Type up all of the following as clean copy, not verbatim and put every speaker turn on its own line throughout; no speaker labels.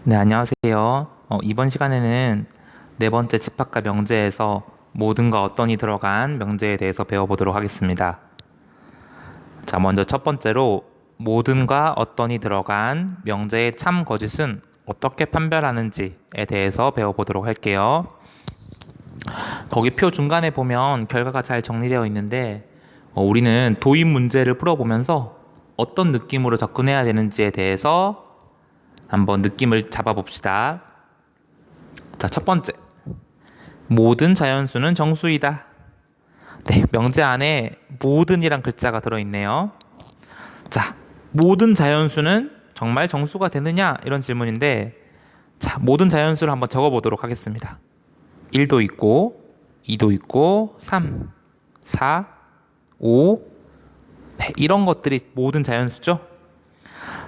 네, 안녕하세요. 이번 시간에는 네 번째 집합과 명제에서 모든과 어떤이 들어간 명제에 대해서 배워보도록 하겠습니다. 자, 먼저 첫 번째로 모든과 어떤이 들어간 명제의 참, 거짓은 어떻게 판별하는지에 대해서 배워보도록 할게요. 거기 표 중간에 보면 결과가 잘 정리되어 있는데 우리는 도입 문제를 풀어보면서 어떤 느낌으로 접근해야 되는지에 대해서 한번 느낌을 잡아봅시다. 자, 첫 번째. 모든 자연수는 정수이다. 네, 명제 안에 모든이란 글자가 들어있네요. 자, 모든 자연수는 정말 정수가 되느냐? 이런 질문인데, 자, 모든 자연수를 한번 적어보도록 하겠습니다. 1도 있고, 2도 있고, 3, 4, 5, 네, 이런 것들이 모든 자연수죠.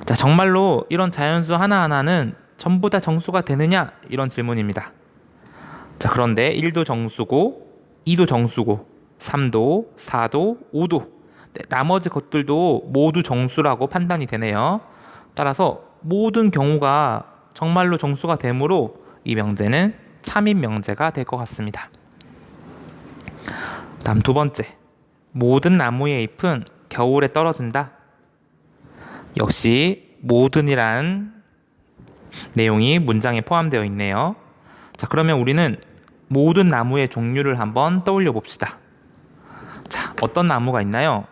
자, 정말로 이런 자연수 하나하나는 전부 다 정수가 되느냐? 이런 질문입니다. 자, 그런데 1도 정수고, 2도 정수고, 3도, 4도, 5도. 네, 나머지 것들도 모두 정수라고 판단이 되네요. 따라서 모든 경우가 정말로 정수가 되므로 이 명제는 참인 명제가 될 것 같습니다. 다음 두 번째. 모든 나무의 잎은 겨울에 떨어진다. 역시 모든이란 내용이 문장에 포함되어 있네요. 자, 그러면 우리는 모든 나무의 종류를 한번 떠올려 봅시다. 자, 어떤 나무가 있나요?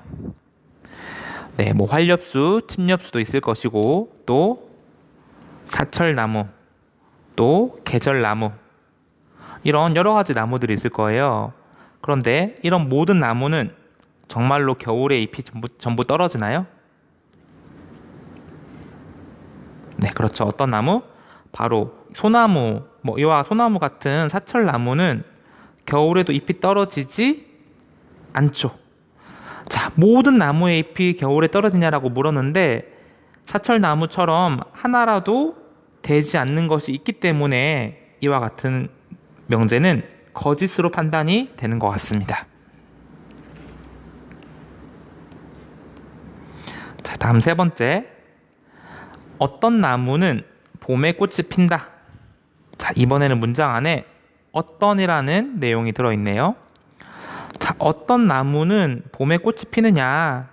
네, 뭐 활엽수, 침엽수도 있을 것이고, 또 사철나무, 또 계절나무, 이런 여러 가지 나무들이 있을 거예요. 그런데 이런 모든 나무는 정말로 겨울에 잎이 전부 떨어지나요? 네, 그렇죠. 어떤 나무? 바로 소나무, 뭐 이와 소나무 같은 사철나무는 겨울에도 잎이 떨어지지 않죠. 자, 모든 나무의 잎이 겨울에 떨어지냐라고 물었는데 사철나무처럼 하나라도 되지 않는 것이 있기 때문에 이와 같은 명제는 거짓으로 판단이 되는 것 같습니다. 자, 다음 세 번째. 어떤 나무는 봄에 꽃이 핀다. 자, 이번에는 문장 안에 어떤이라는 내용이 들어있네요. 자, 어떤 나무는 봄에 꽃이 피느냐?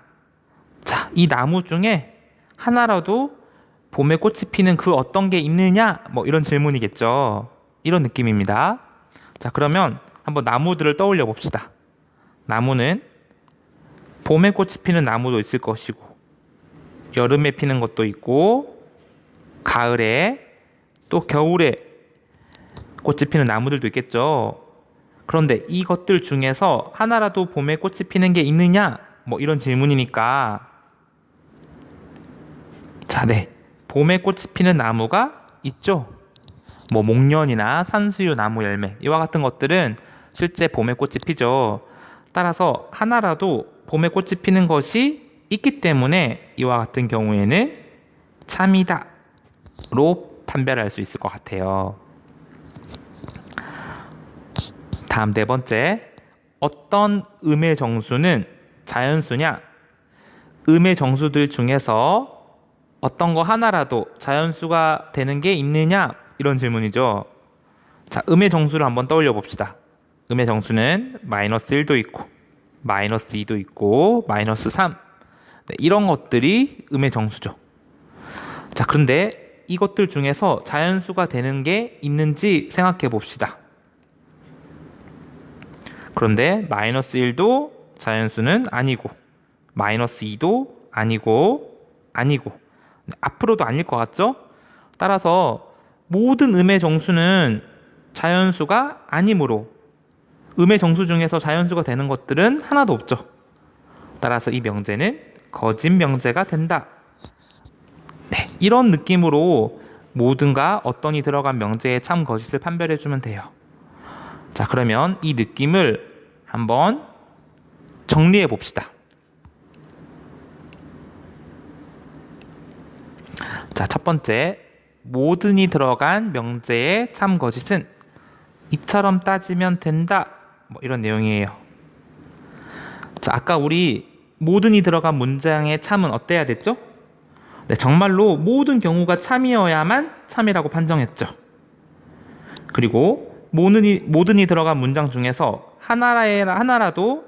자, 이 나무 중에 하나라도 봄에 꽃이 피는 그 어떤 게 있느냐? 뭐 이런 질문이겠죠. 이런 느낌입니다. 자, 그러면 한번 나무들을 떠올려 봅시다. 나무는 봄에 꽃이 피는 나무도 있을 것이고, 여름에 피는 것도 있고, 가을에 또 겨울에 꽃이 피는 나무들도 있겠죠. 그런데 이것들 중에서 하나라도 봄에 꽃이 피는 게 있느냐? 뭐 이런 질문이니까. 자, 네. 봄에 꽃이 피는 나무가 있죠. 뭐 목련이나 산수유 나무 열매 이와 같은 것들은 실제 봄에 꽃이 피죠. 따라서 하나라도 봄에 꽃이 피는 것이 있기 때문에 이와 같은 경우에는 참이다로 판별할 수 있을 것 같아요. 다음 네 번째. 어떤 음의 정수는 자연수냐? 음의 정수들 중에서 어떤 거 하나라도 자연수가 되는 게 있느냐? 이런 질문이죠. 자, 음의 정수를 한번 떠올려 봅시다. 음의 정수는 마이너스 1도 있고, 마이너스 2도 있고, 마이너스 3. 네, 이런 것들이 음의 정수죠. 자, 그런데 이것들 중에서 자연수가 되는 게 있는지 생각해 봅시다. 그런데 마이너스 1도 자연수는 아니고, 마이너스 2도 아니고, 앞으로도 아닐 것 같죠? 따라서 모든 음의 정수는 자연수가 아니므로 음의 정수 중에서 자연수가 되는 것들은 하나도 없죠. 따라서 이 명제는 거짓 명제가 된다. 네, 이런 느낌으로 모든가 어떤이 들어간 명제의 참 거짓을 판별해주면 돼요. 자, 그러면 이 느낌을 한번 정리해 봅시다. 자, 첫 번째. 모든이 들어간 명제의 참 거짓은 이처럼 따지면 된다. 뭐 이런 내용이에요. 자, 아까 우리 모든이 들어간 문장의 참은 어때야 됐죠? 네, 정말로 모든 경우가 참이어야만 참이라고 판정했죠. 그리고 모든이 들어간 문장 중에서 하나라도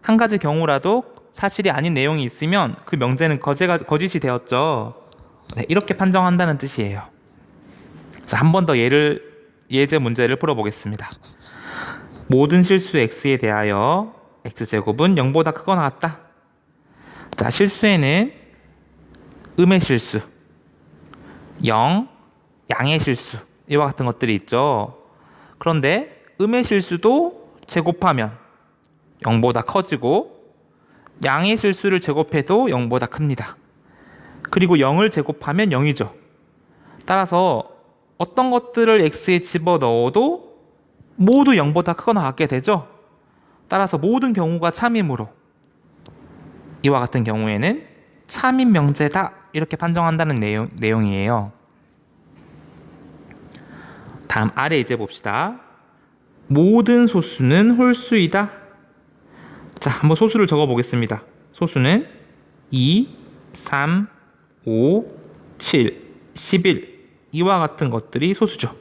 한 가지 경우라도 사실이 아닌 내용이 있으면 그 명제는 거짓이 되었죠. 네, 이렇게 판정한다는 뜻이에요. 자, 한 번 더 예제 문제를 풀어보겠습니다. 모든 실수 x에 대하여 x제곱은 0보다 크거나 같다. 자, 실수에는 음의 실수, 0, 양의 실수 이와 같은 것들이 있죠. 그런데 음의 실수도 제곱하면 0보다 커지고 양의 실수를 제곱해도 0보다 큽니다. 그리고 0을 제곱하면 0이죠. 따라서 어떤 것들을 x에 집어넣어도 모두 0보다 크거나 같게 되죠. 따라서 모든 경우가 참이므로 이와 같은 경우에는 참인 명제다 이렇게 판정한다는 내용이에요. 다음 아래 이제 봅시다. 모든 소수는 홀수이다. 자, 한번 소수를 적어 보겠습니다. 소수는 2, 3, 5, 7, 11 이와 같은 것들이 소수죠.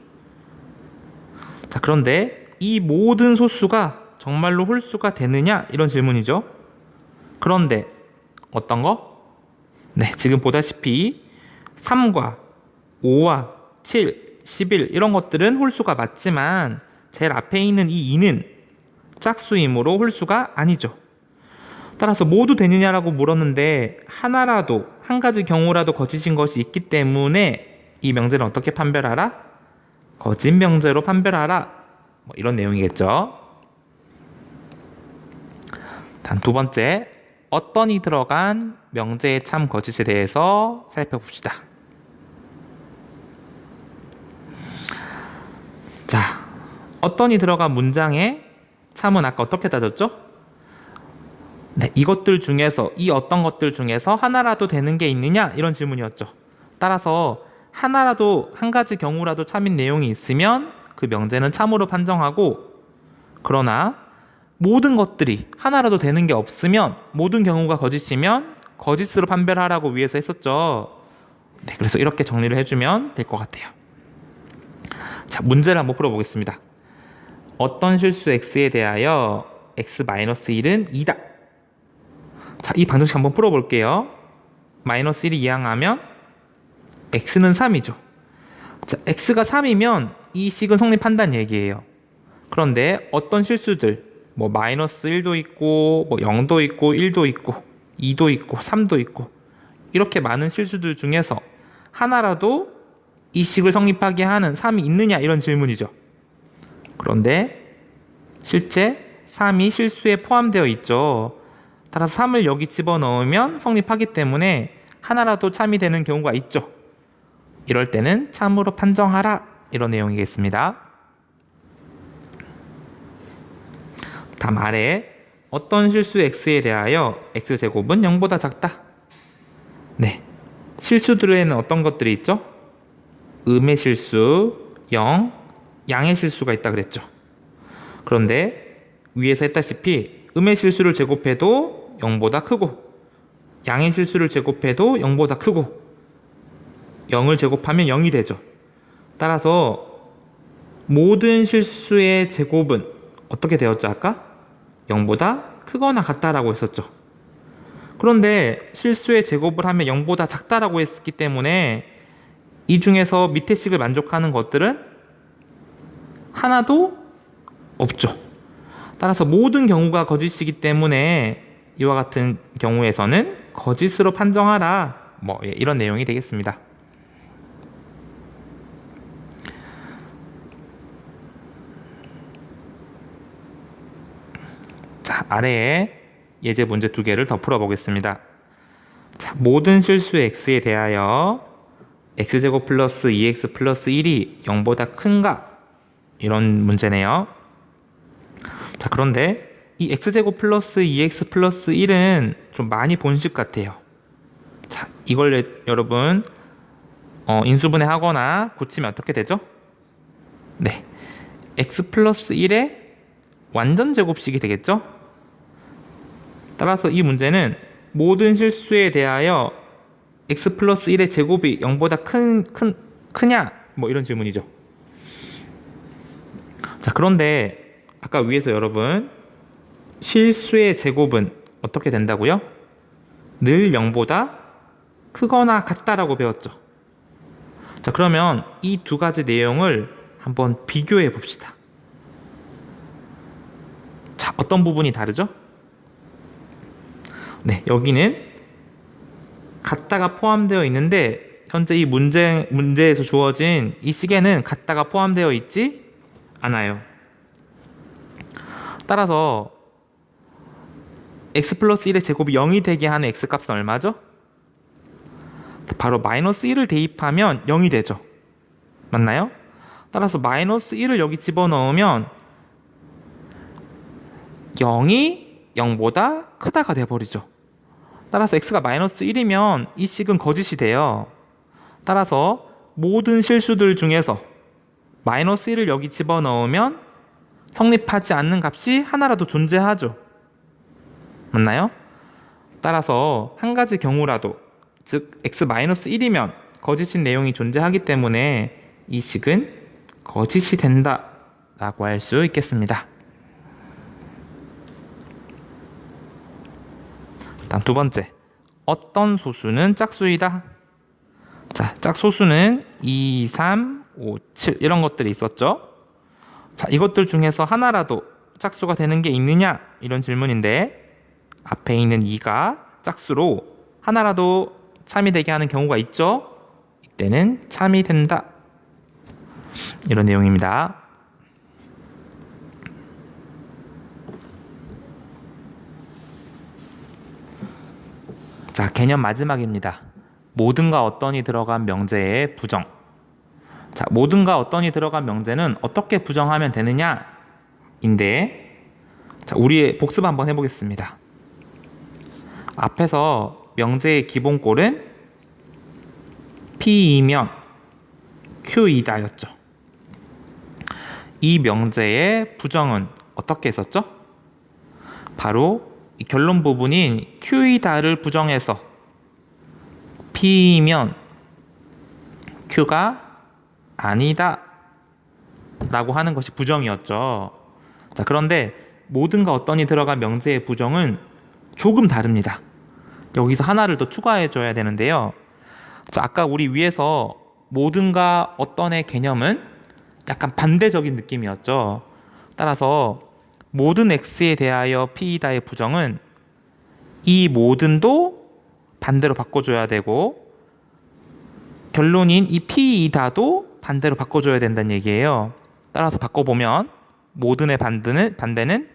자, 그런데 이 모든 소수가 정말로 홀수가 되느냐 이런 질문이죠. 그런데 어떤 거? 네, 지금 보다시피 3과 5와 7, 11 이런 것들은 홀수가 맞지만 제일 앞에 있는 이 2는 짝수이므로 홀수가 아니죠. 따라서 모두 되느냐라고 물었는데 하나라도 한 가지 경우라도 거짓인 것이 있기 때문에 이 명제는 어떻게 판별하라? 거짓 명제로 판별하라. 뭐 이런 내용이겠죠. 다음 두 번째, 어떤이 들어간 명제의 참 거짓에 대해서 살펴봅시다. 자, 어떤이 들어간 문장의 참은 아까 어떻게 따졌죠? 네, 이것들 중에서 이 어떤 것들 중에서 하나라도 되는 게 있느냐 이런 질문이었죠. 따라서 하나라도 한 가지 경우라도 참인 내용이 있으면 그 명제는 참으로 판정하고, 그러나 모든 것들이 하나라도 되는 게 없으면 모든 경우가 거짓이면 거짓으로 판별하라고 위에서 했었죠. 네, 그래서 이렇게 정리를 해주면 될 것 같아요. 자, 문제를 한번 풀어보겠습니다. 어떤 실수 x에 대하여 x-1은 2다. 자, 이 방정식 한번 풀어볼게요. 마이너스 1이 이항하면 x는 3이죠. 자, x가 3이면 이 식은 성립한다는 얘기예요. 그런데 어떤 실수들, 뭐 마이너스 1도 있고 뭐 0도 있고 1도 있고 2도 있고 3도 있고 이렇게 많은 실수들 중에서 하나라도 이 식을 성립하게 하는 3이 있느냐 이런 질문이죠. 그런데 실제 3이 실수에 포함되어 있죠. 따라서 3을 여기 집어넣으면 성립하기 때문에 하나라도 참이 되는 경우가 있죠. 이럴 때는 참으로 판정하라 이런 내용이겠습니다. 다음 아래 어떤 실수 x에 대하여 x제곱은 0보다 작다. 네, 실수들에는 어떤 것들이 있죠? 음의 실수 0, 양의 실수가 있다 그랬죠. 그런데 위에서 했다시피 음의 실수를 제곱해도 0보다 크고 양의 실수를 제곱해도 0보다 크고 0을 제곱하면 0이 되죠. 따라서 모든 실수의 제곱은 어떻게 되었죠 아까? 0보다 크거나 같다라고 했었죠. 그런데 실수의 제곱을 하면 0보다 작다라고 했기 때문에 이 중에서 밑에 식을 만족하는 것들은 하나도 없죠. 따라서 모든 경우가 거짓이기 때문에 이와 같은 경우에서는 거짓으로 판정하라 뭐 이런 내용이 되겠습니다. 자, 아래에 예제 문제 두 개를 더 풀어보겠습니다. 자, 모든 실수 x에 대하여 x제곱 플러스 2x 플러스 1이 0보다 큰가? 이런 문제네요. 자, 그런데 이 x제곱 플러스 2x 플러스 1은 좀 많이 본식 같아요. 자, 이걸 여러분 인수분해 하거나 고치면 어떻게 되죠? 네, x 플러스 1의 완전 제곱식이 되겠죠? 따라서 이 문제는 모든 실수에 대하여 x 플러스 1의 제곱이 0보다 크냐? 뭐 이런 질문이죠. 자, 그런데 아까 위에서 여러분 실수의 제곱은 어떻게 된다고요? 늘 0보다 크거나 같다라고 배웠죠. 자, 그러면 이 두 가지 내용을 한번 비교해 봅시다. 자, 어떤 부분이 다르죠? 네, 여기는 같다가 포함되어 있는데 현재 이 문제에서 주어진 이 식에는 같다가 포함되어 있지 않아요. 따라서 x 플러스 1의 제곱이 0이 되게 하는 x값은 얼마죠? 바로 마이너스 1을 대입하면 0이 되죠. 맞나요? 따라서 마이너스 1을 여기 집어넣으면 0이 0보다 크다가 돼버리죠. 따라서 x가 마이너스 1이면 이 식은 거짓이 돼요. 따라서 모든 실수들 중에서 마이너스 1을 여기 집어넣으면 성립하지 않는 값이 하나라도 존재하죠. 맞나요? 따라서 한 가지 경우라도, 즉 x 마이너스 1이면 거짓인 내용이 존재하기 때문에 이 식은 거짓이 된다 라고 할 수 있겠습니다. 다음 두 번째, 어떤 소수는 짝수이다? 자, 짝소수는 2, 3, 5, 7 이런 것들이 있었죠. 자, 이것들 중에서 하나라도 짝수가 되는 게 있느냐? 이런 질문인데 앞에 있는 2가 짝수로 하나라도 참이 되게 하는 경우가 있죠. 이때는 참이 된다. 이런 내용입니다. 자, 개념 마지막입니다. 모든과 어떤이 들어간 명제의 부정. 자, 모든과 어떤이 들어간 명제는 어떻게 부정하면 되느냐? 인데, 자, 우리 복습 한번 해보겠습니다. 앞에서 명제의 기본꼴은 P이면 Q이다 였죠. 이 명제의 부정은 어떻게 했었죠? 바로 이 결론 부분인 Q이다를 부정해서 P이면 Q가 아니다 라고 하는 것이 부정이었죠. 자, 그런데 모든과 어떤이 들어간 명제의 부정은 조금 다릅니다. 여기서 하나를 더 추가해 줘야 되는데요. 자, 아까 우리 위에서 모든과 어떤의 개념은 약간 반대적인 느낌이었죠. 따라서 모든 x에 대하여 p이다의 부정은 이 모든도 반대로 바꿔줘야 되고 결론인 이 p이다도 반대로 바꿔줘야 된다는 얘기예요. 따라서 바꿔보면 모든의 반대는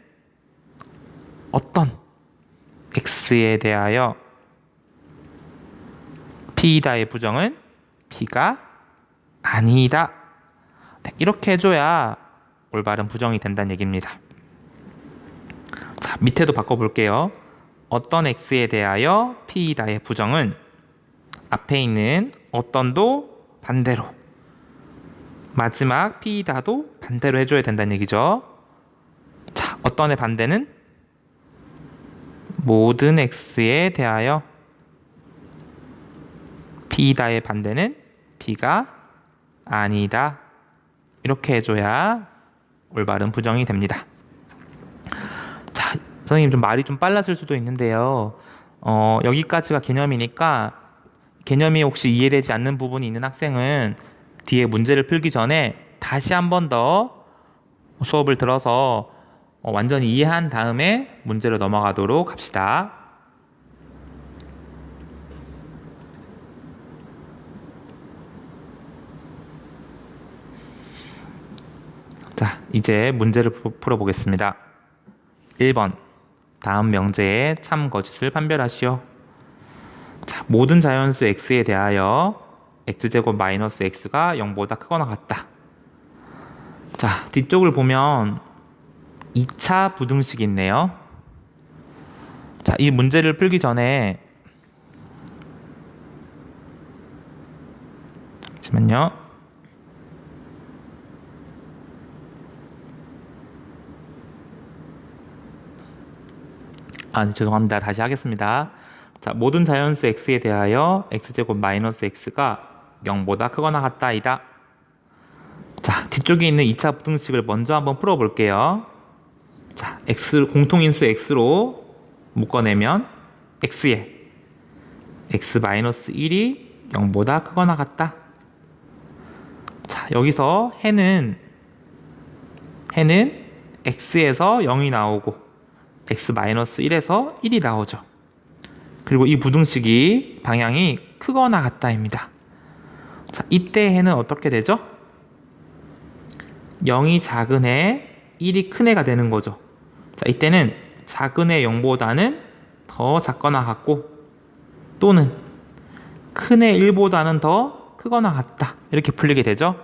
어떤 x에 대하여 p이다의 부정은 p가 아니다. 네, 이렇게 해줘야 올바른 부정이 된다는 얘기입니다. 자, 밑에도 바꿔볼게요. 어떤 x에 대하여 p이다의 부정은 앞에 있는 어떤도 반대로, 마지막 p이다도 반대로 해줘야 된다는 얘기죠. 자, 어떤의 반대는 모든 x에 대하여, p이다의 반대는 p가 아니다. 이렇게 해줘야 올바른 부정이 됩니다. 자, 선생님 좀 말이 좀 빨랐을 수도 있는데요. 여기까지가 개념이니까 개념이 혹시 이해되지 않는 부분이 있는 학생은 뒤에 문제를 풀기 전에 다시 한 번 더 수업을 들어서 완전히 이해한 다음에 문제로 넘어가도록 합시다. 자, 이제 문제를 풀어보겠습니다. 1번, 다음 명제의 참 거짓을 판별하시오. 자, 모든 자연수 x에 대하여 x제곱 마이너스 x가 0보다 크거나 같다. 자, 뒤쪽을 보면 2차 부등식이 있네요. 자, 이 문제를 풀기 전에 잠시만요. 네, 죄송합니다. 다시 하겠습니다. 자, 모든 자연수 x에 대하여 x제곱 마이너스 x가 0보다 크거나 같다이다. 자, 뒤쪽에 있는 2차 부등식을 먼저 한번 풀어볼게요. 자, 공통인수 x로 묶어내면 x에 x-1이 0보다 크거나 같다. 자, 여기서 해는 x에서 0이 나오고 x-1에서 1이 나오죠. 그리고 이 부등식이 방향이 크거나 같다입니다. 자, 이때 해는 어떻게 되죠? 0이 작은 해, 1이 큰 해가 되는 거죠. 자, 이때는 작은 해 0보다는 더 작거나 같고 또는 큰 해 1보다는 더 크거나 같다. 이렇게 풀리게 되죠.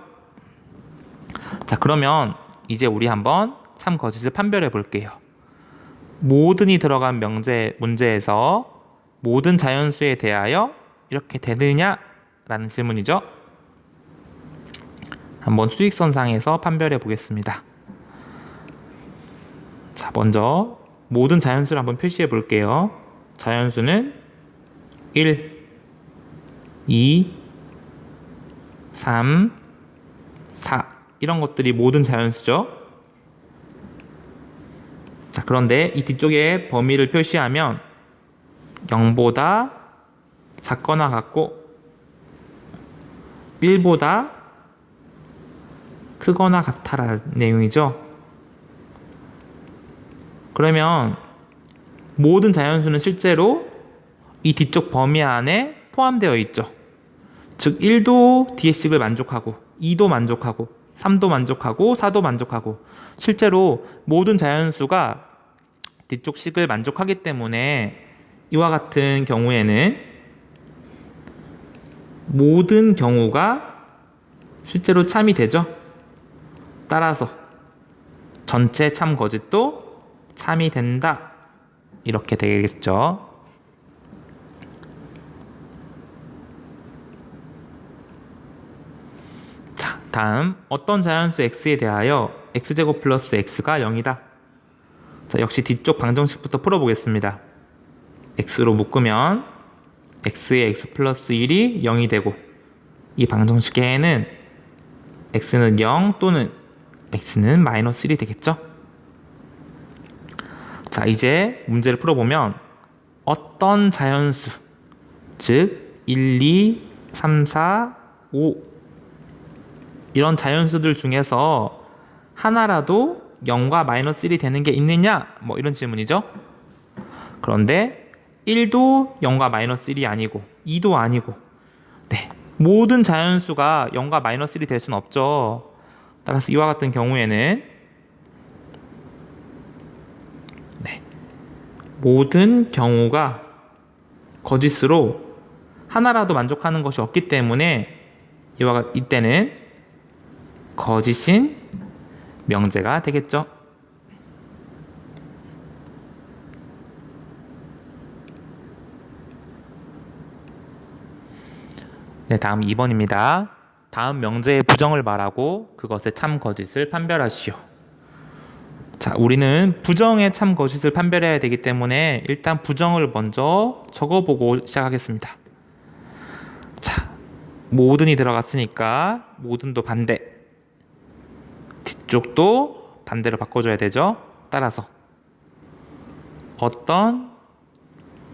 자, 그러면 이제 우리 한번 참 거짓을 판별해 볼게요. 모든이 들어간 문제에서 모든 자연수에 대하여 이렇게 되느냐? 라는 질문이죠. 한번 수직선상에서 판별해 보겠습니다. 자, 먼저 모든 자연수를 한번 표시해 볼게요. 자연수는 1, 2, 3, 4 이런 것들이 모든 자연수죠. 자, 그런데 이 뒤쪽에 범위를 표시하면 0보다 작거나 같고 1보다 크거나 같다라는 내용이죠. 그러면 모든 자연수는 실제로 이 뒤쪽 범위 안에 포함되어 있죠. 즉 1도 뒤의 식을 만족하고 2도 만족하고 3도 만족하고 4도 만족하고 실제로 모든 자연수가 뒤쪽 식을 만족하기 때문에 이와 같은 경우에는 모든 경우가 실제로 참이 되죠. 따라서 전체 참 거짓도 참이 된다. 이렇게 되겠죠. 자, 다음 어떤 자연수 x에 대하여 x제곱 플러스 x가 0이다. 자, 역시 뒤쪽 방정식부터 풀어보겠습니다. x로 묶으면 x의 x 플러스 1이 0이 되고 이 방정식에는 x는 0 또는 x는 마이너스 1이 되겠죠. 자, 이제 문제를 풀어보면 어떤 자연수, 즉 1, 2, 3, 4, 5 이런 자연수들 중에서 하나라도 0과 마이너스 1이 되는 게 있느냐? 뭐 이런 질문이죠. 그런데 1도 0과 마이너스 1이 아니고 2도 아니고 네, 모든 자연수가 0과 마이너스 1이 될 수는 없죠. 따라서 이와 같은 경우에는 네, 모든 경우가 거짓으로 하나라도 만족하는 것이 없기 때문에 이때는 거짓인 명제가 되겠죠. 네, 다음 2번입니다. 다음 명제의 부정을 말하고 그것의 참 거짓을 판별하시오. 자, 우리는 부정의 참 거짓을 판별해야 되기 때문에 일단 부정을 먼저 적어보고 시작하겠습니다. 자, 모든이 들어갔으니까 모든도 반대, 뒤쪽도 반대로 바꿔줘야 되죠. 따라서 어떤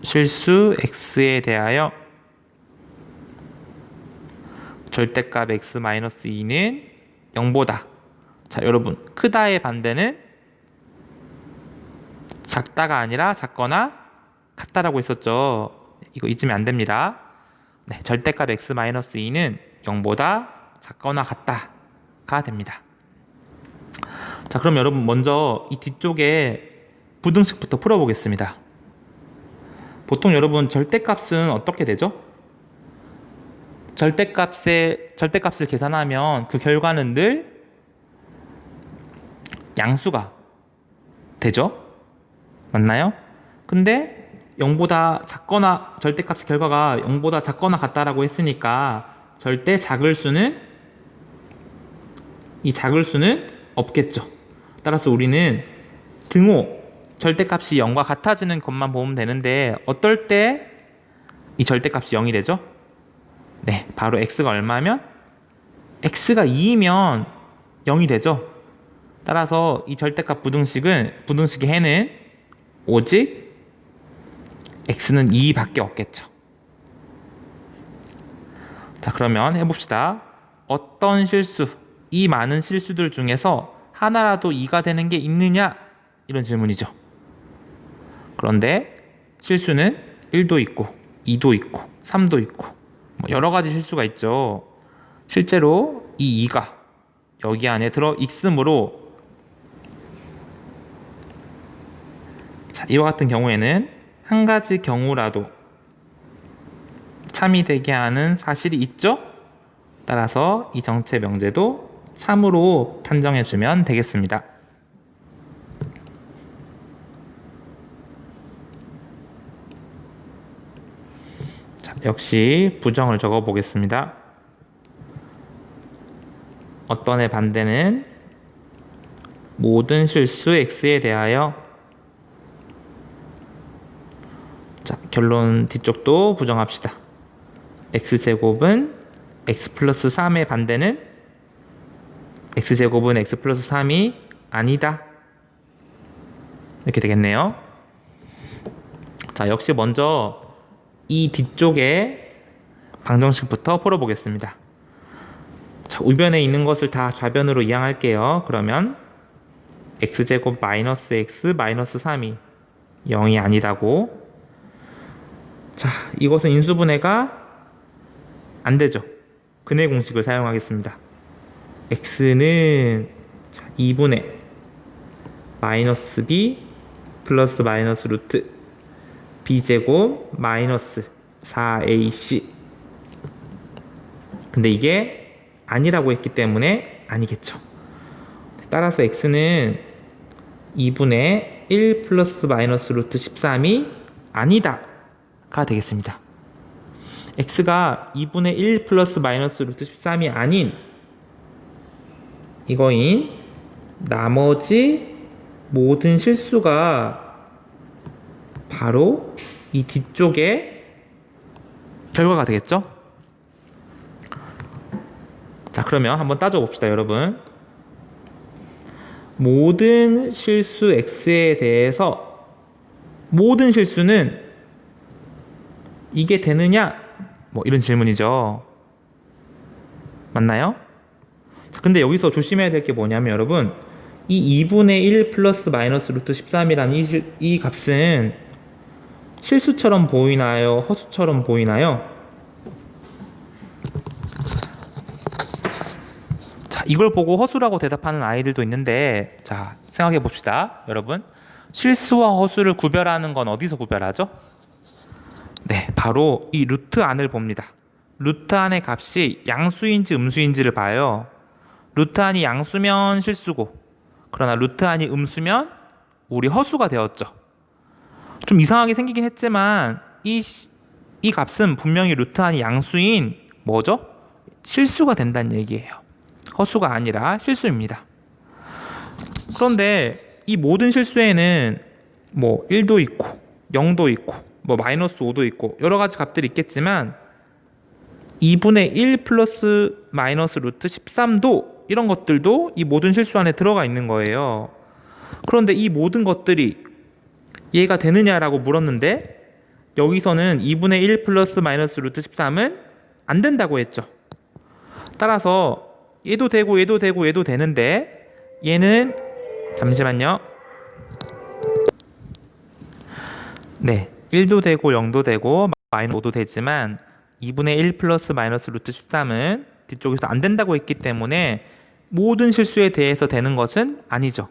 실수 x에 대하여 절대값 x-2는 0보다, 자, 여러분 크다의 반대는 작다가 아니라 작거나 같다라고 했었죠. 이거 잊으면 안 됩니다. 네, 절대값 x-2는 0보다 작거나 같다가 됩니다. 자, 그럼 여러분 먼저 이 뒤쪽에 부등식부터 풀어보겠습니다. 보통 여러분 절대값은 어떻게 되죠? 절대값을 계산하면 그 결과는 늘 양수가 되죠? 맞나요? 근데 0보다 작거나 절대값의 결과가 0보다 작거나 같다라고 했으니까 이 작을 수는 없겠죠. 따라서 우리는 등호 절대값이 0과 같아지는 것만 보면 되는데 어떨 때 이 절대값이 0이 되죠? 네, 바로 x가 얼마면? x가 2이면 0이 되죠? 따라서 이 절대값 부등식의 해는 오직 x는 2밖에 없겠죠. 자, 그러면 해봅시다. 어떤 실수, 이 많은 실수들 중에서 하나라도 2가 되는 게 있느냐? 이런 질문이죠. 그런데 실수는 1도 있고 2도 있고 3도 있고 뭐 여러 가지 실수가 있죠. 실제로 이 2가 여기 안에 들어 있으므로, 자, 이와 같은 경우에는 한 가지 경우라도 참이 되게 하는 사실이 있죠. 따라서 이 정체 명제도 참으로 판정해 주면 되겠습니다. 자, 역시 부정을 적어 보겠습니다. 어떤의 반대는 모든 실수 x에 대하여, 자, 결론 뒤쪽도 부정합시다. x제곱은 x 플러스 3의 반대는 x제곱은 x 플러스 3이 아니다. 이렇게 되겠네요. 자, 역시 먼저 이 뒤쪽에 방정식부터 풀어보겠습니다. 자, 우변에 있는 것을 다 좌변으로 이항할게요. 그러면 x제곱 마이너스 x 마이너스 3이 0이 아니다고. 자, 이것은 인수분해가 안 되죠. 근해 공식을 사용하겠습니다. x는 2분의 마이너스 b 플러스 마이너스 루트 b제곱 마이너스 4ac. 근데 이게 아니라고 했기 때문에 아니겠죠. 따라서 x는 2분의 1 플러스 마이너스 루트 13이 아니다 가 되겠습니다. x가 2분의 1 플러스 마이너스 루트 13이 아닌 이거인 나머지 모든 실수가 바로 이 뒤쪽에 결과가 되겠죠? 자, 그러면 한번 따져봅시다, 여러분. 모든 실수 x에 대해서 모든 실수는 이게 되느냐? 뭐 이런 질문이죠. 맞나요? 자, 근데 여기서 조심해야 될 게 뭐냐면 여러분, 이 2분의 1 플러스 마이너스 루트 13이라는 이 값은 실수처럼 보이나요? 허수처럼 보이나요? 자, 이걸 보고 허수라고 대답하는 아이들도 있는데, 자, 생각해 봅시다. 여러분, 실수와 허수를 구별하는 건 어디서 구별하죠? 네, 바로 이 루트 안을 봅니다. 루트 안의 값이 양수인지 음수인지를 봐요. 루트 안이 양수면 실수고, 그러나 루트 안이 음수면 우리 허수가 되었죠. 좀 이상하게 생기긴 했지만 이 값은 분명히 루트 안이 양수인 뭐죠? 실수가 된다는 얘기예요. 허수가 아니라 실수입니다. 그런데 이 모든 실수에는 뭐 1도 있고 0도 있고 뭐 마이너스 5도 있고 여러 가지 값들이 있겠지만 2분의 1 플러스 마이너스 루트 13도 이런 것들도 이 모든 실수 안에 들어가 있는 거예요. 그런데 이 모든 것들이 이해가 되느냐라고 물었는데 여기서는 2분의 1 플러스 마이너스 루트 13은 안 된다고 했죠. 따라서 얘도 되고 얘도 되고 얘도 되는데 얘는 잠시만요. 네, 1도 되고 0도 되고 마이너스 5도 되지만 2분의 1 플러스 마이너스 루트 13은 뒤쪽에서 안 된다고 했기 때문에 모든 실수에 대해서 되는 것은 아니죠.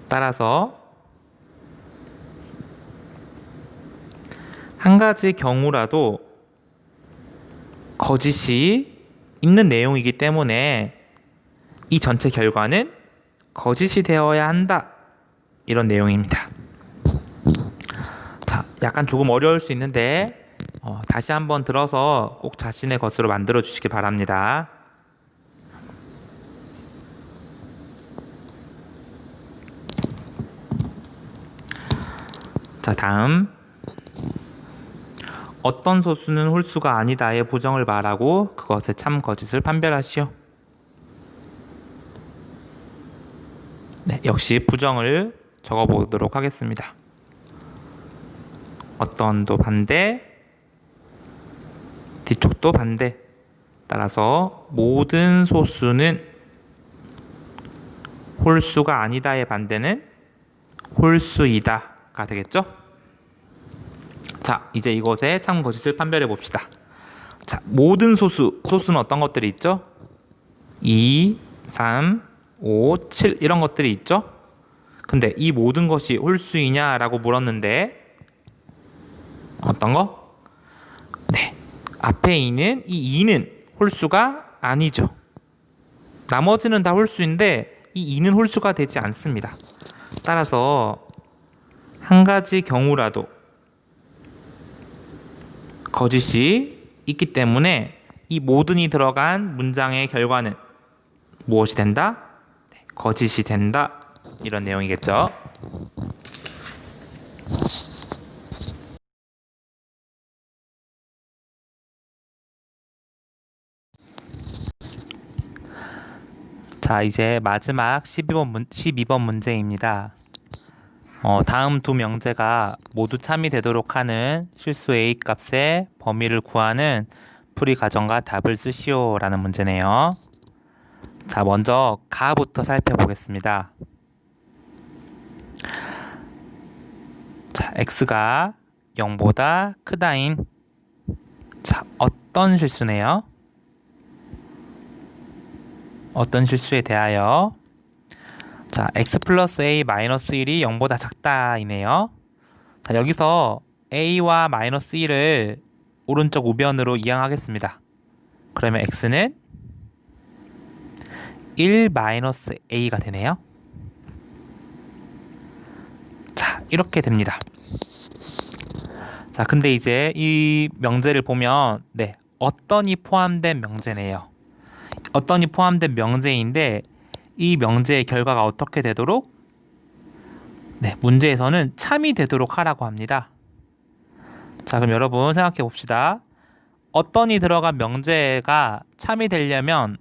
따라서 한 가지 경우라도 거짓이 있는 내용이기 때문에 이 전체 결과는 거짓이 되어야 한다. 이런 내용입니다. 자, 약간 조금 어려울 수 있는데 다시 한번 들어서 꼭 자신의 것으로 만들어 주시기 바랍니다. 자, 다음 어떤 소수는 홀수가 아니다의 부정을 말하고 그것의 참 거짓을 판별하시오. 네, 역시 부정을 적어보도록 하겠습니다. 어떤도 반대, 뒤쪽도 반대. 따라서 모든 소수는 홀수가 아니다의 반대는 홀수이다가 되겠죠? 자, 이제 이것의 참 거짓을 판별해 봅시다. 자, 모든 소수는 어떤 것들이 있죠? 2, 3, 5, 7 이런 것들이 있죠? 근데 이 모든 것이 홀수이냐라고 물었는데 어떤 거? 네, 앞에 있는 이 2는 홀수가 아니죠. 나머지는 다 홀수인데 이 2는 홀수가 되지 않습니다. 따라서 한 가지 경우라도 거짓이 있기 때문에 이 모든이 들어간 문장의 결과는 무엇이 된다? 네, 거짓이 된다. 이런 내용이겠죠. 자, 이제 마지막 12번 문제입니다. 다음 두 명제가 모두 참이 되도록 하는 실수 A 값의 범위를 구하는 풀이 과정과 답을 쓰시오 라는 문제네요. 자, 먼저 가부터 살펴보겠습니다. 자, x가 0보다 크다인 자, 어떤 실수네요? 어떤 실수에 대하여 자, x 플러스 a 마이너스 1이 0보다 작다 이네요. 자, 여기서 a와 마이너스 1을 오른쪽 우변으로 이항하겠습니다. 그러면 x는 1 마이너스 a가 되네요. 자, 이렇게 됩니다. 자, 근데 이제 이 명제를 보면 네, 어떤이 포함된 명제네요. 어떤이 포함된 명제인데 이 명제의 결과가 어떻게 되도록? 네, 문제에서는 참이 되도록 하라고 합니다. 자, 그럼 여러분 생각해 봅시다. 어떤이 들어간 명제가 참이 되려면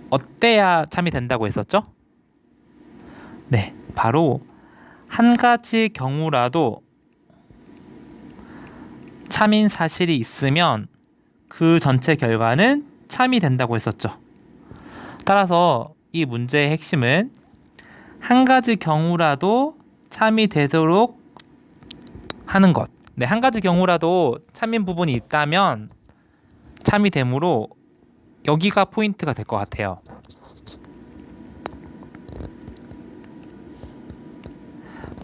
어때야 참이 된다고 했었죠? 네, 바로 한 가지 경우라도 참인 사실이 있으면 그 전체 결과는 참이 된다고 했었죠. 따라서 이 문제의 핵심은 한 가지 경우라도 참이 되도록 하는 것. 네, 한 가지 경우라도 참인 부분이 있다면 참이 되므로 여기가 포인트가 될 것 같아요.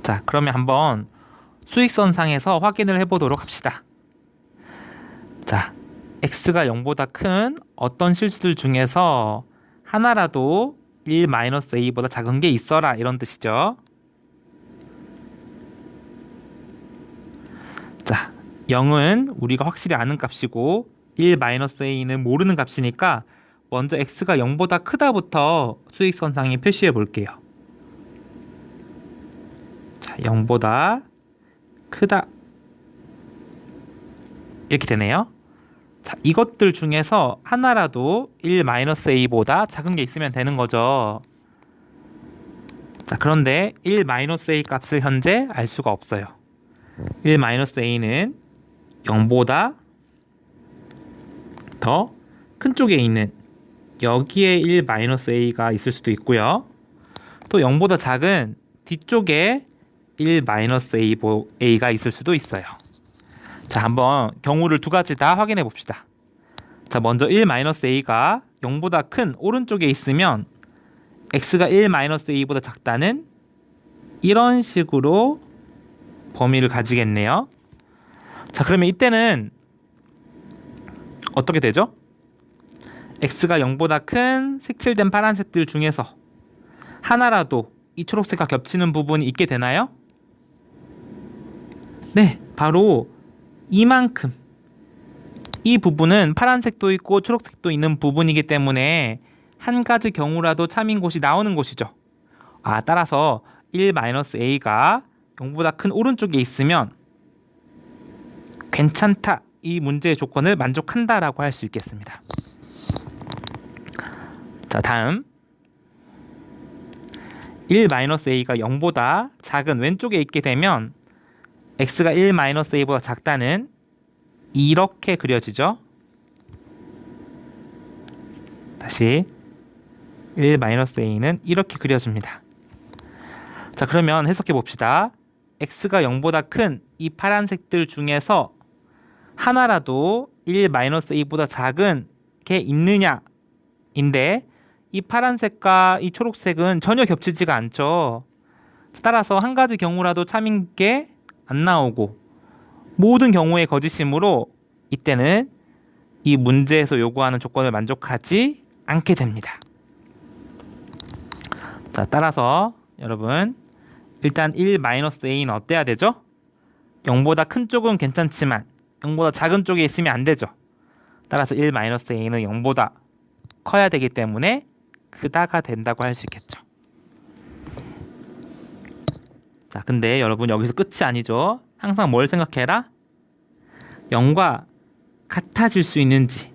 자, 그러면 한번 수익선상에서 확인을 해보도록 합시다. 자, x가 0보다 큰 어떤 실수들 중에서 하나라도 1-a보다 작은 게 있어라 이런 뜻이죠. 자, 0은 우리가 확실히 아는 값이고 1-a는 모르는 값이니까 먼저 x가 0보다 크다부터 수익선상에 표시해 볼게요. 자, 0보다 크다 이렇게 되네요. 자, 이것들 중에서 하나라도 1-a보다 작은 게 있으면 되는 거죠. 자, 그런데 1-a 값을 현재 알 수가 없어요. 1-a는 0보다 더 큰 쪽에 있는 여기에 1-a가 있을 수도 있고요. 또 0보다 작은 뒤쪽에 1-a가 있을 수도 있어요. 자, 한번 경우를 두 가지 다 확인해 봅시다. 자, 먼저 1-a가 0보다 큰 오른쪽에 있으면 x가 1-a보다 작다는 이런 식으로 범위를 가지겠네요. 자, 그러면 이때는 어떻게 되죠? x가 0보다 큰 색칠된 파란색들 중에서 하나라도 이 초록색과 겹치는 부분이 있게 되나요? 네, 바로 이만큼. 이 부분은 파란색도 있고 초록색도 있는 부분이기 때문에 한 가지 경우라도 참인 곳이 나오는 곳이죠. 따라서 1-a가 0보다 큰 오른쪽에 있으면 괜찮다, 이 문제의 조건을 만족한다라고 할 수 있겠습니다. 자, 다음 1-a가 0보다 작은 왼쪽에 있게 되면 x가 1-a보다 작다는 이렇게 그려지죠. 다시 1-a는 이렇게 그려집니다. 자, 그러면 해석해 봅시다. x가 0보다 큰 이 파란색들 중에서 하나라도 1-a보다 작은 게 있느냐 인데, 이 파란색과 이 초록색은 전혀 겹치지가 않죠. 따라서 한 가지 경우라도 참인 게 안 나오고 모든 경우의 거짓이므로 이때는 이 문제에서 요구하는 조건을 만족하지 않게 됩니다. 자, 따라서 여러분 일단 1-a는 어때야 되죠? 0보다 큰 쪽은 괜찮지만 0보다 작은 쪽에 있으면 안 되죠. 따라서 1-a는 0보다 커야 되기 때문에 크다가 된다고 할 수 있겠죠. 자, 근데 여러분 여기서 끝이 아니죠. 항상 뭘 생각해라? 0과 같아질 수 있는지,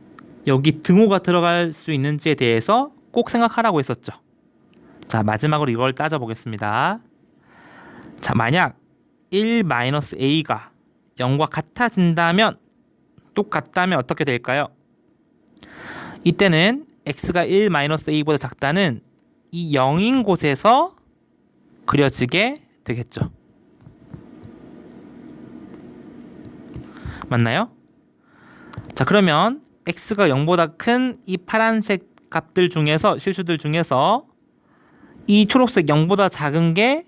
여기 등호가 들어갈 수 있는지에 대해서 꼭 생각하라고 했었죠. 자, 마지막으로 이걸 따져보겠습니다. 자, 만약 1-a가 0과 같아진다면, 똑같다면 어떻게 될까요? 이때는 x가 1-a보다 작다는 이 0인 곳에서 그려지게 되겠죠. 맞나요? 자, 그러면 x가 0보다 큰 이 파란색 값들 중에서, 실수들 중에서 이 초록색 0보다 작은 게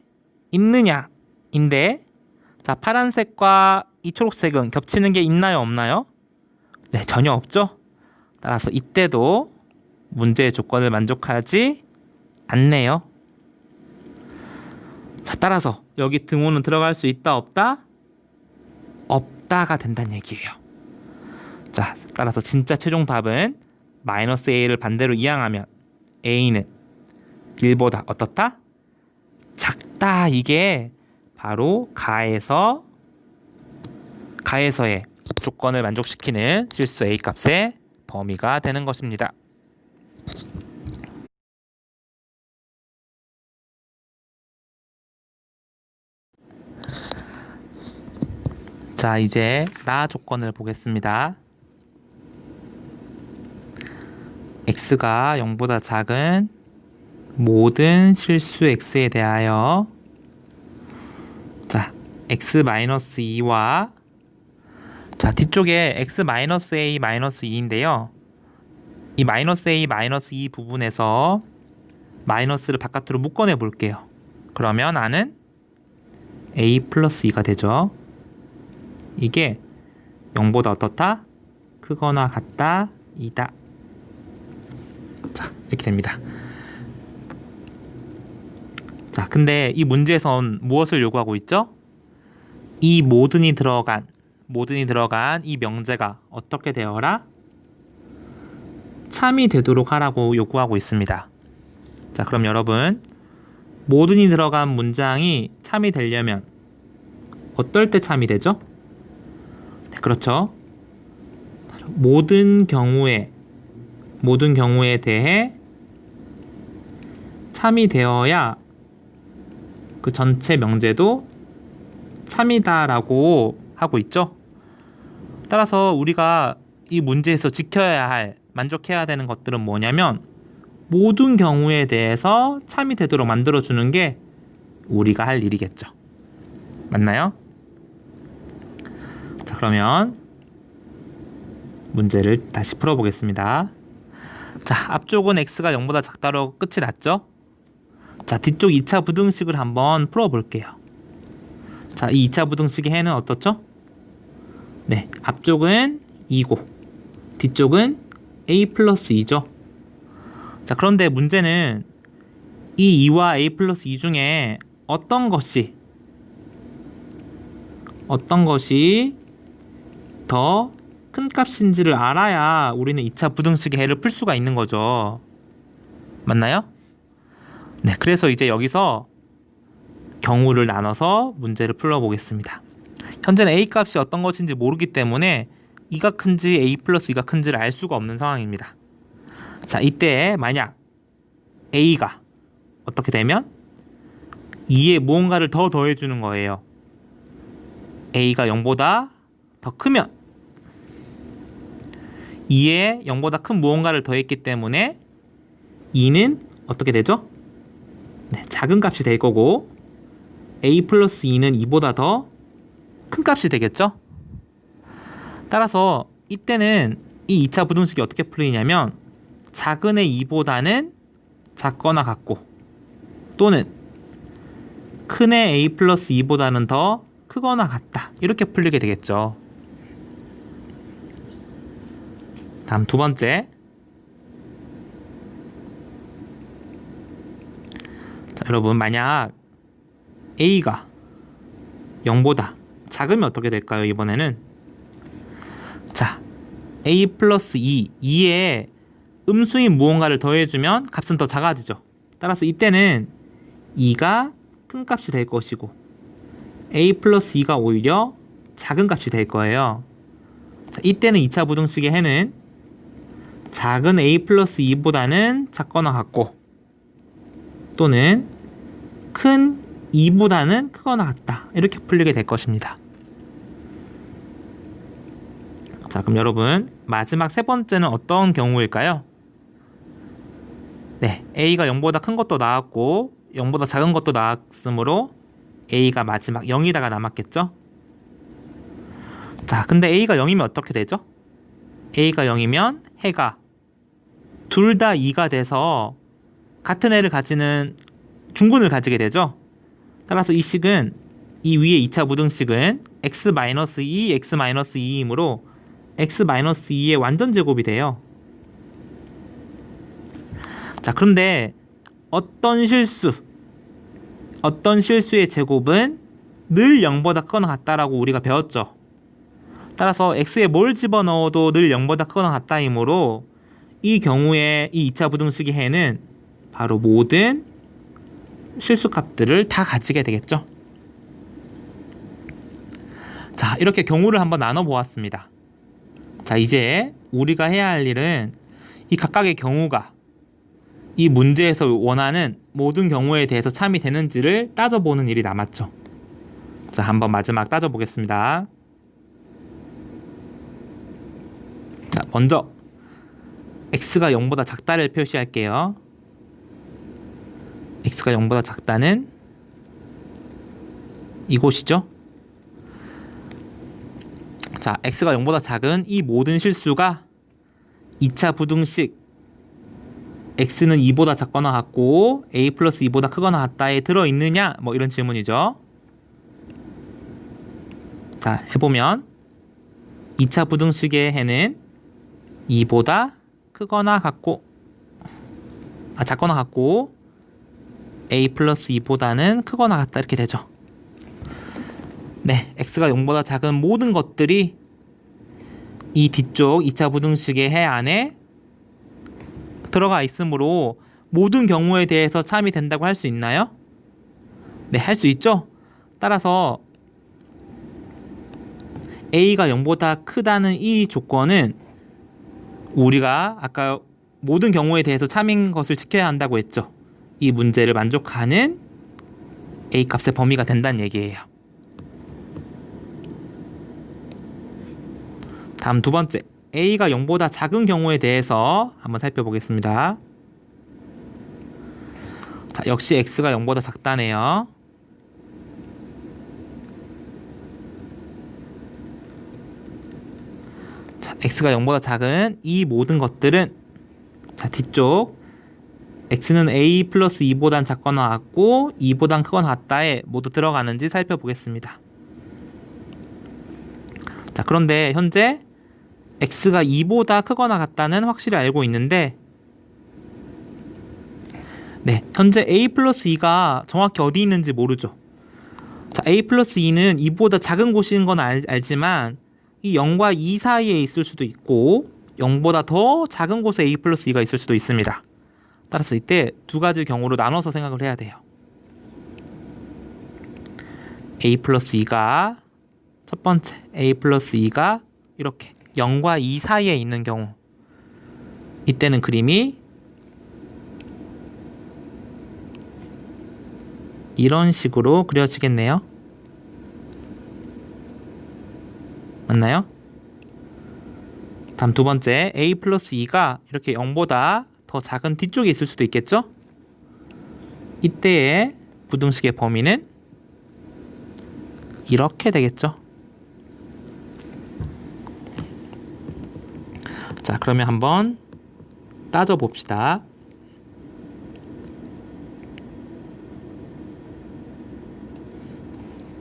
있느냐 인데, 자, 파란색과 이 초록색은 겹치는 게 있나요, 없나요? 네, 전혀 없죠. 따라서 이때도 문제의 조건을 만족하지 않네요. 자, 따라서 여기 등호는 들어갈 수 있다, 없다? 없다가 된다는 얘기예요. 자, 따라서 진짜 최종 답은 -a를 반대로 이항하면 a는 1보다 어떻다? 작다. 이게 바로 가에서의 조건을 만족시키는 실수 a 값의 범위가 되는 것입니다. 자, 이제 나 조건을 보겠습니다. x가 0보다 작은 모든 실수 x에 대하여, 자, x-2와, 자, 뒤쪽에 x-a-2인데요. 이 -a-2 부분에서 마이너스를 바깥으로 묶어내 볼게요. 그러면 아는 a 플러스 2가 되죠. 이게 0보다 어떻다? 크거나 같다, 이다. 자, 이렇게 됩니다. 자, 근데 이 문제에선 무엇을 요구하고 있죠? 이 모든이 들어간 이 명제가 어떻게 되어라? 참이 되도록 하라고 요구하고 있습니다. 자, 그럼 여러분, 모든이 들어간 문장이 참이 되려면 어떨 때 참이 되죠? 네, 그렇죠. 모든 경우에 대해 참이 되어야 그 전체 명제도 참이다라고 하고 있죠. 따라서 우리가 이 문제에서 지켜야 할, 만족해야 되는 것들은 뭐냐면, 모든 경우에 대해서 참이 되도록 만들어주는 게 우리가 할 일이겠죠. 맞나요? 자, 그러면 문제를 다시 풀어보겠습니다. 자, 앞쪽은 x가 0보다 작다로 끝이 났죠? 자, 뒤쪽 2차 부등식을 한번 풀어볼게요. 자, 이 2차 부등식의 해는 어떻죠? 네, 앞쪽은 2고 뒤쪽은 a 플러스 2죠. 자, 그런데 문제는 이 2와 a 플러스 2 중에 어떤 것이 더 큰 값인지를 알아야 우리는 2차 부등식의 해를 풀 수가 있는 거죠. 맞나요? 네, 그래서 이제 여기서 경우를 나눠서 문제를 풀어보겠습니다. 현재는 a 값이 어떤 것인지 모르기 때문에 2가 큰지 a 플러스 2가 큰지를 알 수가 없는 상황입니다. 자, 이때 만약 a가 어떻게 되면 2에 무언가를 더 더해주는 거예요. a가 0보다 더 크면 2에 0보다 큰 무언가를 더했기 때문에 2는 어떻게 되죠? 네, 작은 값이 될 거고 a 플러스 2는 2보다 더 큰 값이 되겠죠? 따라서 이때는 이 2차 부등식이 어떻게 풀리냐면 작은 애 2보다는 작거나 같고 또는 큰 애 a 플러스 2보다는 더 크거나 같다 이렇게 풀리게 되겠죠. 다음 두 번째. 자, 여러분 만약 a가 0보다 작으면 어떻게 될까요? 이번에는 자, a 플러스 2에 음수인 무언가를 더해주면 값은 더 작아지죠. 따라서 이때는 2가 큰 값이 될 것이고 a 플러스 2가 오히려 작은 값이 될 거예요. 자, 이때는 2차 부등식의 해는 작은 a 플러스 2보다는 작거나 같고 또는 큰 2보다는 크거나 같다 이렇게 풀리게 될 것입니다. 자, 그럼 여러분 마지막 세 번째는 어떤 경우일까요? 네, a가 0보다 큰 것도 나왔고 0보다 작은 것도 나왔으므로 a가 마지막 0이다가 남았겠죠? 자, 근데 a가 0이면 어떻게 되죠? a가 0이면 해가 둘 다 2가 돼서 같은 해를 가지는 중근을 가지게 되죠. 따라서 이 식은 이 위에 2차 부등식은 x-2, x-2이므로 x-2의 완전 제곱이 돼요. 자, 그런데 어떤 실수의 제곱은 늘 0보다 크거나 같다라고 우리가 배웠죠. 따라서 x에 뭘 집어넣어도 늘 0보다 크거나 같다이므로 이 경우에 이 2차 부등식의 해는 바로 모든 실수값들을 다 가지게 되겠죠. 자, 이렇게 경우를 한번 나눠 보았습니다. 자, 이제 우리가 해야 할 일은 이 각각의 경우가 이 문제에서 원하는 모든 경우에 대해서 참이 되는지를 따져보는 일이 남았죠. 자, 한번 마지막 따져보겠습니다. 자, 먼저 x가 0보다 작다를 표시할게요. x가 0보다 작다는 이곳이죠. 자, x가 0보다 작은 이 모든 실수가 2차 부등식 x는 2보다 작거나 같고 a 플러스 2보다 크거나 같다에 들어있느냐 뭐 이런 질문이죠. 자, 해보면 2차 부등식의 해는 2보다 크거나 같고 작거나 같고 a 플러스 2보다는 크거나 같다 이렇게 되죠. 네, x가 0보다 작은 모든 것들이 이 뒤쪽 2차 부등식의 해 안에 들어가 있으므로 모든 경우에 대해서 참이 된다고 할 수 있나요? 네, 할 수 있죠. 따라서 a가 0보다 크다는 이 조건은 우리가 아까 모든 경우에 대해서 참인 것을 지켜야 한다고 했죠. 이 문제를 만족하는 a 값의 범위가 된다는 얘기예요. 다음 두 번째, a가 0보다 작은 경우에 대해서 한번 살펴보겠습니다. 자, 역시 x가 0보다 작다네요. 자, x가 0보다 작은 이 모든 것들은 자, 뒤쪽 x는 a 플러스 2보단 작거나 같고 2보단 크거나 같다에 모두 들어가는지 살펴보겠습니다. 자, 그런데 현재 x가 2보다 크거나 같다는 확실히 알고 있는데 네, 현재 a 플러스 2가 정확히 어디 있는지 모르죠. 자, a 플러스 2는 2보다 작은 곳인 건 알지만 이 0과 2 사이에 있을 수도 있고 0보다 더 작은 곳에 a 플러스 2가 있을 수도 있습니다. 따라서 이때 두 가지 경우로 나눠서 생각을 해야 돼요. a 플러스 2가 첫 번째 a 플러스 2가 이렇게 0과 2 사이에 있는 경우, 이때는 그림이 이런 식으로 그려지겠네요. 맞나요? 다음 두 번째 a 플러스 2가 이렇게 0보다 더 작은 뒤쪽에 있을 수도 있겠죠? 이때의 부등식의 범위는 이렇게 되겠죠. 자, 그러면 한번 따져 봅시다.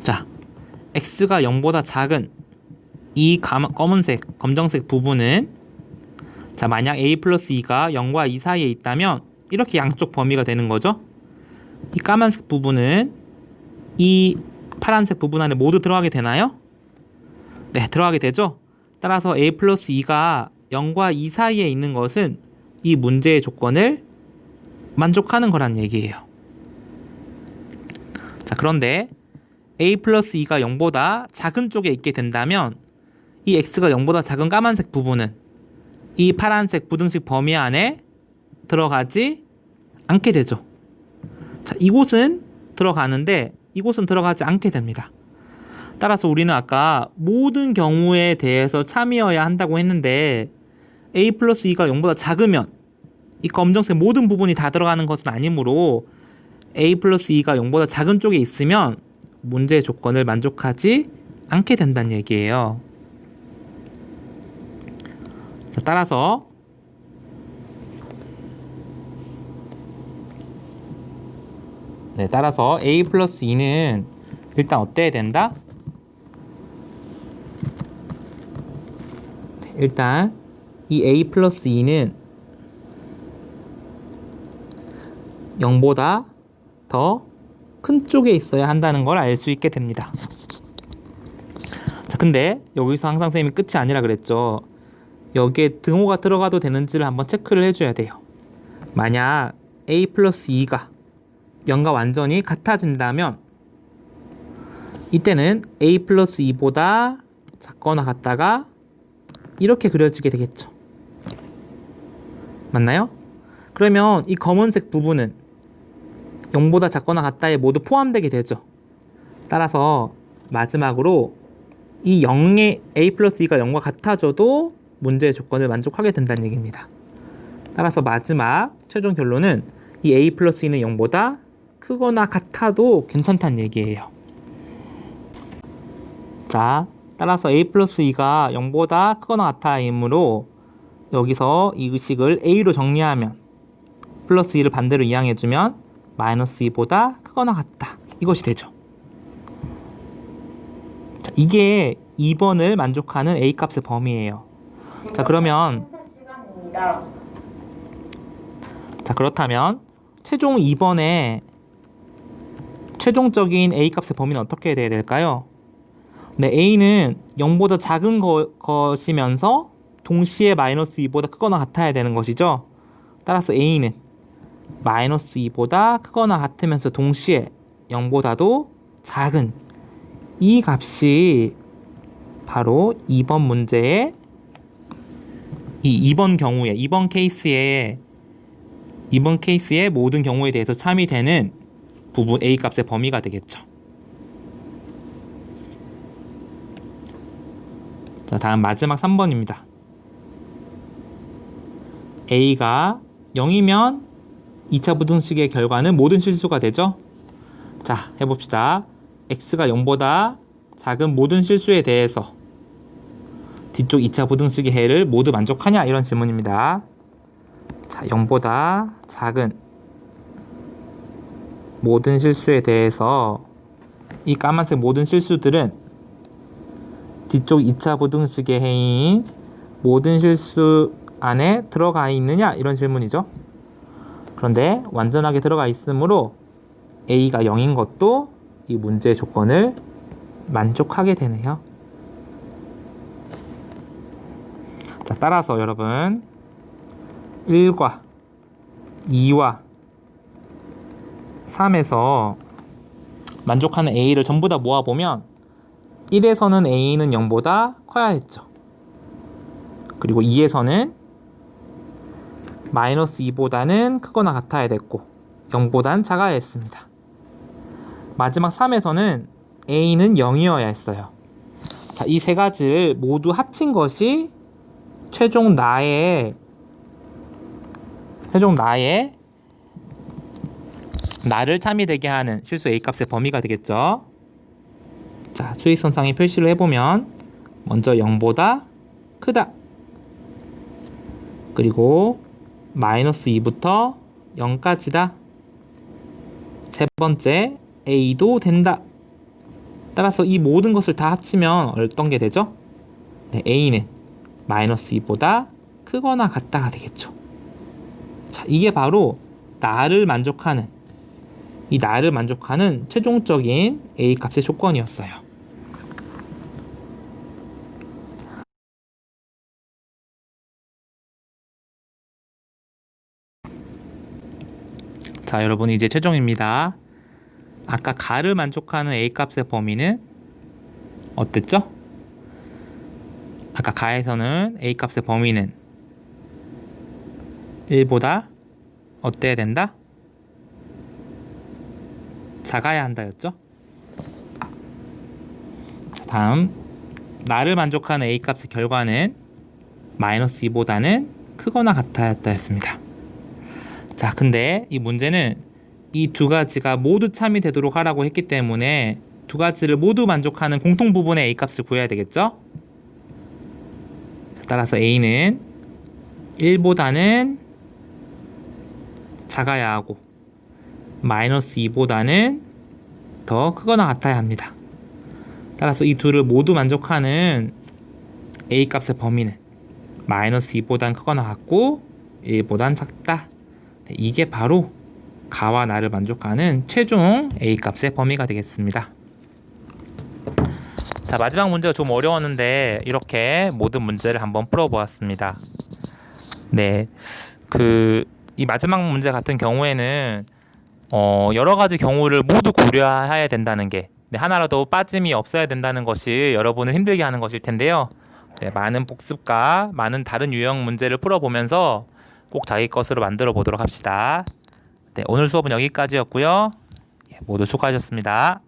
자, x가 0보다 작은 이 검은색, 검정색 부분은, 자, 만약 a 플러스 2가 0과 2 사이에 있다면 이렇게 양쪽 범위가 되는 거죠. 이 까만색 부분은 이 파란색 부분 안에 모두 들어가게 되나요? 네, 들어가게 되죠. 따라서 a 플러스 2가 0과 2 사이에 있는 것은 이 문제의 조건을 만족하는 거란 얘기예요. 자, 그런데 a 플러스 2가 0보다 작은 쪽에 있게 된다면 이 x가 0보다 작은 까만색 부분은 이 파란색 부등식 범위 안에 들어가지 않게 되죠. 자, 이곳은 들어가는데 이곳은 들어가지 않게 됩니다. 따라서 우리는 아까 모든 경우에 대해서 참이어야 한다고 했는데 a 플러스 2가 0보다 작으면 이 검정색 모든 부분이 다 들어가는 것은 아니므로 a 플러스 2가 0보다 작은 쪽에 있으면 문제의 조건을 만족하지 않게 된다는 얘기예요. 자, 따라서 a 플러스 2는 일단 어때야 된다? 일단 이 a 플러스 2는 0보다 더 큰 쪽에 있어야 한다는 걸 알 수 있게 됩니다. 자, 근데 여기서 항상 선생님이 끝이 아니라 그랬죠. 여기에 등호가 들어가도 되는지를 한번 체크를 해줘야 돼요. 만약 a 플러스 2가 0과 완전히 같아진다면 이때는 a 플러스 2보다 작거나 같다가 이렇게 그려지게 되겠죠. 맞나요? 그러면 이 검은색 부분은 0보다 작거나 같다에 모두 포함되게 되죠. 따라서 마지막으로 이 0의 a 플러스 2가 0과 같아져도 문제의 조건을 만족하게 된다는 얘기입니다. 따라서 마지막 최종 결론은 이 a 플러스 2는 0보다 크거나 같아도 괜찮다는 얘기예요. 자, 따라서 a 플러스 2가 0보다 크거나 같아이므로 여기서 이 의식을 a로 정리하면 플러스 2를 반대로 이항해주면 마이너스 2보다 크거나 같다. 이것이 되죠. 자, 이게 2번을 만족하는 a 값의 범위예요. 자, 그러면 그렇다면 최종 2번의 최종적인 a 값의 범위는 어떻게 돼야 될까요? 네, a는 0보다 작은 것이면서 동시에 마이너스 2보다 크거나 같아야 되는 것이죠. 따라서 a는 마이너스 2보다 크거나 같으면서 동시에 0보다도 작은 이 값이 바로 2번 문제의 이 2번 경우에 2번 케이스의 모든 경우에 대해서 참이되는 부분 a 값의 범위가 되겠죠. 자, 다음 마지막 3번입니다. a가 0이면 2차 부등식의 결과는 모든 실수가 되죠. 자, 해봅시다. x가 0보다 작은 모든 실수에 대해서 뒤쪽 2차 부등식의 해를 모두 만족하냐? 이런 질문입니다. 자, 0보다 작은 모든 실수에 대해서 이 까만색 모든 실수들은 뒤쪽 2차 부등식의 해인 모든 실수 안에 들어가 있느냐? 이런 질문이죠. 그런데 완전하게 들어가 있으므로 a가 0인 것도 이 문제의 조건을 만족하게 되네요. 자, 따라서 여러분 1과 2와 3에서 만족하는 a를 전부 다 모아보면 1에서는 a는 0보다 커야 했죠. 그리고 2에서는 마이너스 2보다는 크거나 같아야 됐고 0보단 작아야 했습니다. 마지막 3에서는 a는 0이어야 했어요. 자, 이 세 가지를 모두 합친 것이 최종 나의 나를 참이 되게 하는 실수 a값의 범위가 되겠죠. 자, 수직선상에 표시를 해보면 먼저 0보다 크다, 그리고 마이너스 2부터 0까지다, 세 번째 a도 된다. 따라서 이 모든 것을 다 합치면 어떤 게 되죠? 네, a는 마이너스 2보다 크거나 같다가 되겠죠. 자, 이게 바로 나를 만족하는, 이 나를 만족하는 최종적인 a 값의 조건이었어요. 자, 여러분 이제 최종입니다. 아까 가를 만족하는 a 값의 범위는 어땠죠? 아까 가에서는 a 값의 범위는 1보다 어때야 된다? 작아야 한다였죠? 자, 다음 나를 만족하는 a 값의 결과는 마이너스 2보다는 크거나 같아야 했다 했습니다. 자, 근데 이 문제는 이 두 가지가 모두 참이 되도록 하라고 했기 때문에 두 가지를 모두 만족하는 공통 부분의 a 값을 구해야 되겠죠? 자, 따라서 a는 1보다는 작아야 하고 마이너스 2보다는 더 크거나 같아야 합니다. 따라서 이 둘을 모두 만족하는 a 값의 범위는 마이너스 2보단 크거나 같고 1보단 작다. 이게 바로 가와 나를 만족하는 최종 a 값의 범위가 되겠습니다. 자, 마지막 문제가 좀 어려웠는데 이렇게 모든 문제를 한번 풀어보았습니다. 네, 이 마지막 문제 같은 경우에는 여러 가지 경우를 모두 고려해야 된다는 게, 네, 하나라도 빠짐이 없어야 된다는 것이 여러분을 힘들게 하는 것일 텐데요. 네, 많은 복습과 많은 다른 유형 문제를 풀어보면서 꼭 자기 것으로 만들어 보도록 합시다. 네, 오늘 수업은 여기까지였고요. 모두 수고하셨습니다.